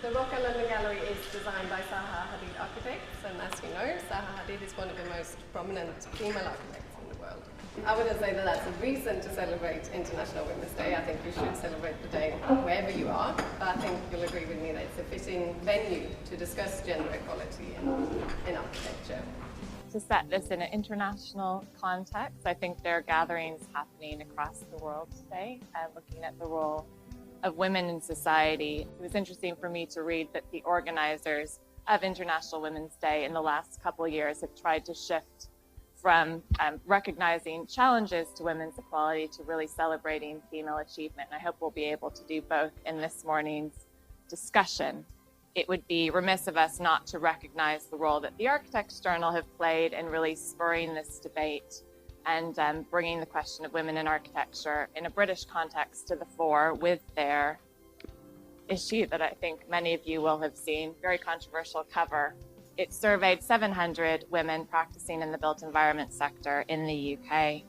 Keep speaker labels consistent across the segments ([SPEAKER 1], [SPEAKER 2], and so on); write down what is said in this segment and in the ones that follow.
[SPEAKER 1] The Roca London Gallery is designed by Zaha Hadid Architects, and as you know, Zaha Hadid is one of the most prominent female architects in the world. I wouldn't say that that's a reason to celebrate International Women's Day. I think you should celebrate the day wherever you are, but I think you'll agree with me that it's a fitting venue to discuss gender equality in architecture.
[SPEAKER 2] To set this in an international context, I think there are gatherings happening across the world today, looking at the role of women in society. It was interesting for me to read that the organizers of International Women's Day in the last couple of years have tried to shift from recognizing challenges to women's equality to really celebrating female achievement. And I hope we'll be able to do both in this morning's discussion. It would be remiss of us not to recognize the role that the Architects Journal have played in really spurring this debate and bringing the question of women in architecture in a British context to the fore with their issue that I think many of you will have seen, very controversial cover. It surveyed 700 women practicing in the built environment sector in the UK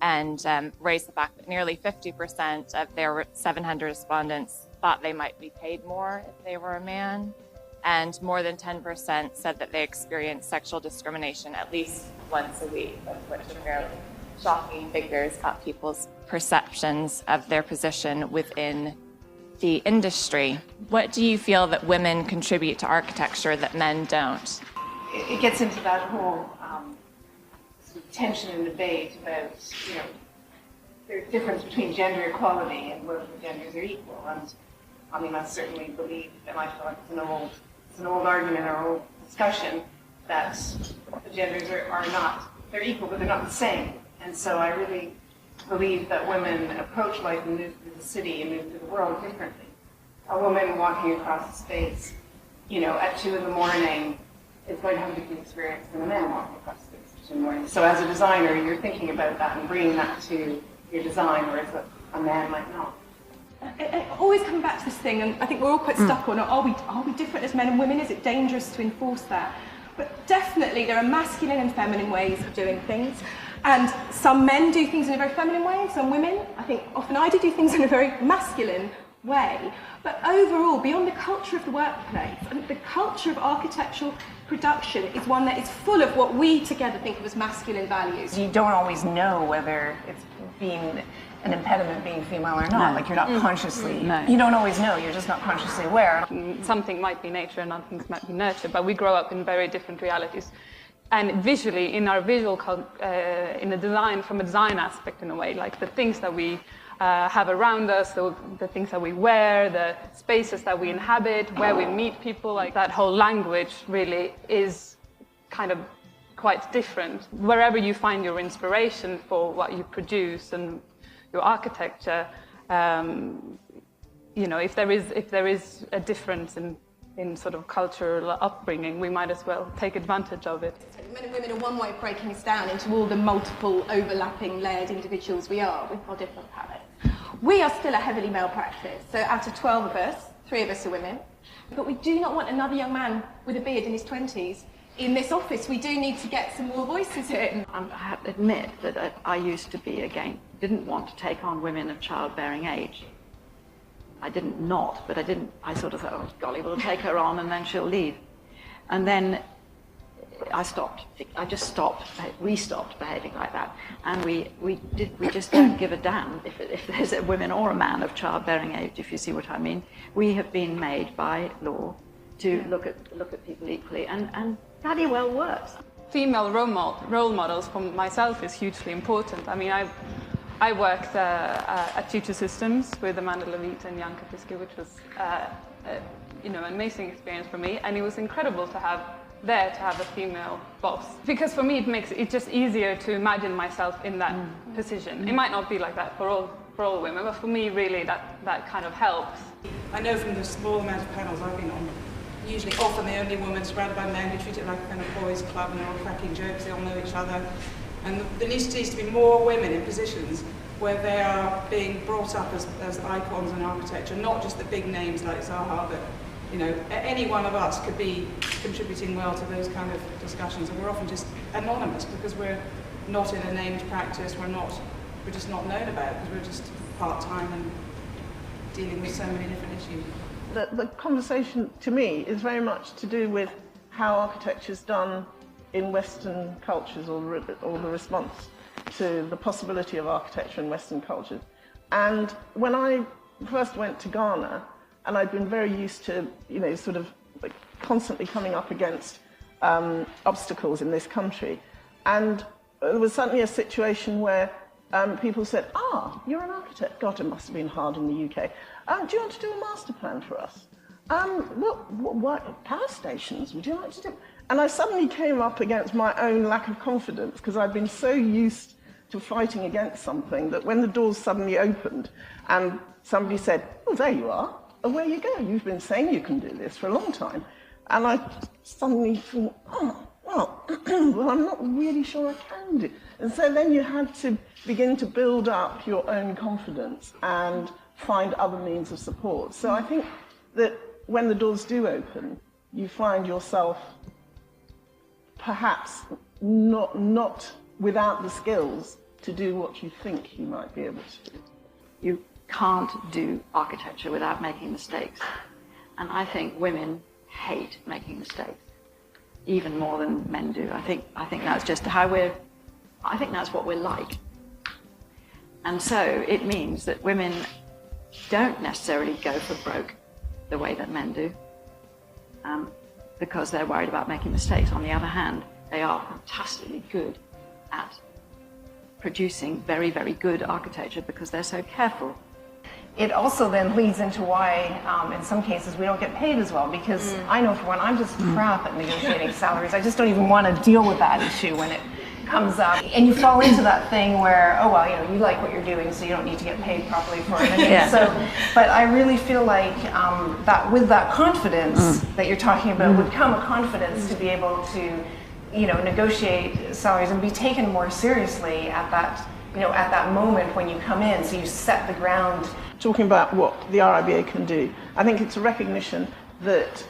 [SPEAKER 2] and raised the fact that nearly 50% of their 700 respondents thought they might be paid more if they were a man, and more than 10% said that they experienced sexual discrimination at least once a week, which are fairly shocking figures about people's perceptions of their position within the industry. What do you feel that women contribute to architecture that men don't?
[SPEAKER 3] It gets into that whole sort of tension and debate about, there's a difference between gender equality and whether the genders are equal. And I mean, I certainly believe, and I feel like it's an old argument or old discussion that the genders are not, they're equal, but they're not the same. And so I really believe that women approach life and move through the city and move through the world differently. A woman walking across the space, at 2 in the morning is going to have a different experience than a man walking across the space at 2 in the morning. So as a designer, you're thinking about that and bringing that to your design, whereas a man might not.
[SPEAKER 4] Always coming back to this thing, and I think we're all quite stuck on, are we different as men and women? Is it dangerous to enforce that? But definitely there are masculine and feminine ways of doing things. And some men do things in a very feminine way, some women, I think often I do things in a very masculine way. But overall, beyond the culture of the workplace, I think the culture of architectural production is one that is full of what we together think of as masculine values.
[SPEAKER 3] You don't always know whether it's being an impediment being female or not. Like you're not consciously, you don't always know, you're just not consciously aware.
[SPEAKER 5] Something might be nature and other things might be nurture, but we grow up in very different realities. And visually, in our visual, in the design, from a design aspect in a way, like the things that we have around us, the things that we wear, the spaces that we inhabit, where we meet people, like that whole language really is kind of quite different. Wherever you find your inspiration for what you produce and your architecture, if there is a difference in sort of cultural upbringing, we might as well take advantage of it.
[SPEAKER 4] Men and women are one way of breaking us down into all the multiple overlapping layered individuals we are with our different palettes. We are still a heavily male practice, so out of 12 of us, 3 of us are women, but we do not want another young man with a beard in his 20s in this office. We do need to get some more voices in.
[SPEAKER 6] I have to admit that I used to be, didn't want to take on women of childbearing age. I didn't not, but I sort of thought, oh golly, we'll take her on and then she'll leave. And then I stopped. We stopped behaving like that. And we just don't give a damn if there's a woman or a man of childbearing age, if you see what I mean. We have been made by law to look at people equally, and bloody well works.
[SPEAKER 5] Female role models for myself is hugely important. I mean, I worked at Future Systems with Amanda Levitt and Jan Kapiski, which was an amazing experience for me, and it was incredible to have a female boss. Because for me, it makes it just easier to imagine myself in that position. It might not be like that for all women, but for me, really, that kind of helps.
[SPEAKER 7] I know from the small amount of panels I've been on, usually often the only woman surrounded by men who treat it like a kind of boys' club, and they're all cracking jokes, they all know each other. And there needs to be more women in positions where they are being brought up as icons in architecture, not just the big names like Zaha, but any one of us could be contributing well to those kind of discussions. And we're often just anonymous because we're not in a named practice, we're just not known about because we're just part-time and dealing with so many different issues.
[SPEAKER 8] the conversation to me is very much to do with how architecture is done in Western cultures, or the response to the possibility of architecture in Western cultures. And when I first went to Ghana, and I'd been very used to, sort of like constantly coming up against obstacles in this country, and there was suddenly a situation where people said, you're an architect. God, it must have been hard in the UK. Do you want to do a master plan for us? What power stations would you like to do? And I suddenly came up against my own lack of confidence, because I'd been so used to fighting against something that when the doors suddenly opened and somebody said, oh, there you are, away you go. You've been saying you can do this for a long time. And I suddenly thought, well, I'm not really sure I can do. And so then you had to begin to build up your own confidence and find other means of support. So I think that when the doors do open, you find yourself perhaps not without the skills to do what you think you might be able to do.
[SPEAKER 6] You can't do architecture without making mistakes. And I think women hate making mistakes, even more than men do. I think that's just I think that's what we're like. And so it means that women don't necessarily go for broke the way that men do, because they're worried about making mistakes. On the other hand, they are fantastically good at producing very, very good architecture because they're so careful.
[SPEAKER 3] It also then leads into why, in some cases, we don't get paid as well, because I know for one, I'm just crap at negotiating salaries. I just don't even want to deal with that issue when it comes up. And you fall into that thing where, oh, well, you like what you're doing, so you don't need to get paid properly for it.
[SPEAKER 6] Yeah.
[SPEAKER 3] So, but I really feel like that with that confidence that you're talking about would come a confidence to be able to, negotiate salaries and be taken more seriously at that moment when you come in. So you set the ground.
[SPEAKER 8] Talking about what the RIBA can do, I think it's a recognition that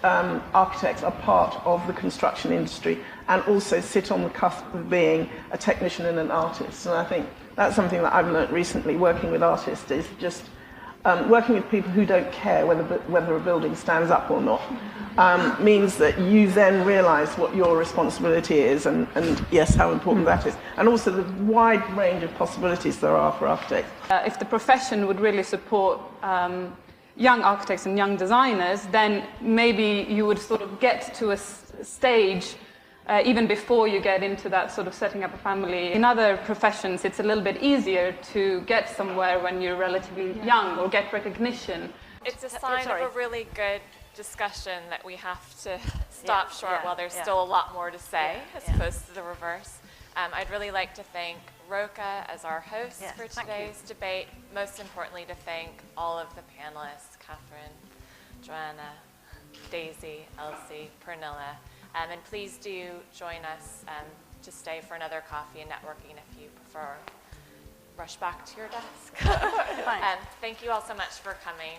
[SPEAKER 8] architects are part of the construction industry and also sit on the cusp of being a technician and an artist. And I think that's something that I've learned recently working with artists, is just working with people who don't care whether a building stands up or not, means that you then realise what your responsibility is and yes, how important that is. And also the wide range of possibilities there are for architects.
[SPEAKER 5] If the profession would really support young architects and young designers, then maybe you would sort of get to a stage even before you get into that sort of setting up a family. In other professions, it's a little bit easier to get somewhere when you're relatively young or get recognition.
[SPEAKER 2] It's a sign of a really good discussion that we have to stop short while there's still a lot more to say, as opposed to the reverse. I'd really like to thank Roca as our host for today's debate. Most importantly, to thank all of the panelists, Catherine, Joanna, Daisy, Elsie, Pernilla. And please do join us to stay for another coffee and networking if you prefer. Rush back to your desk. And thank you all so much for coming.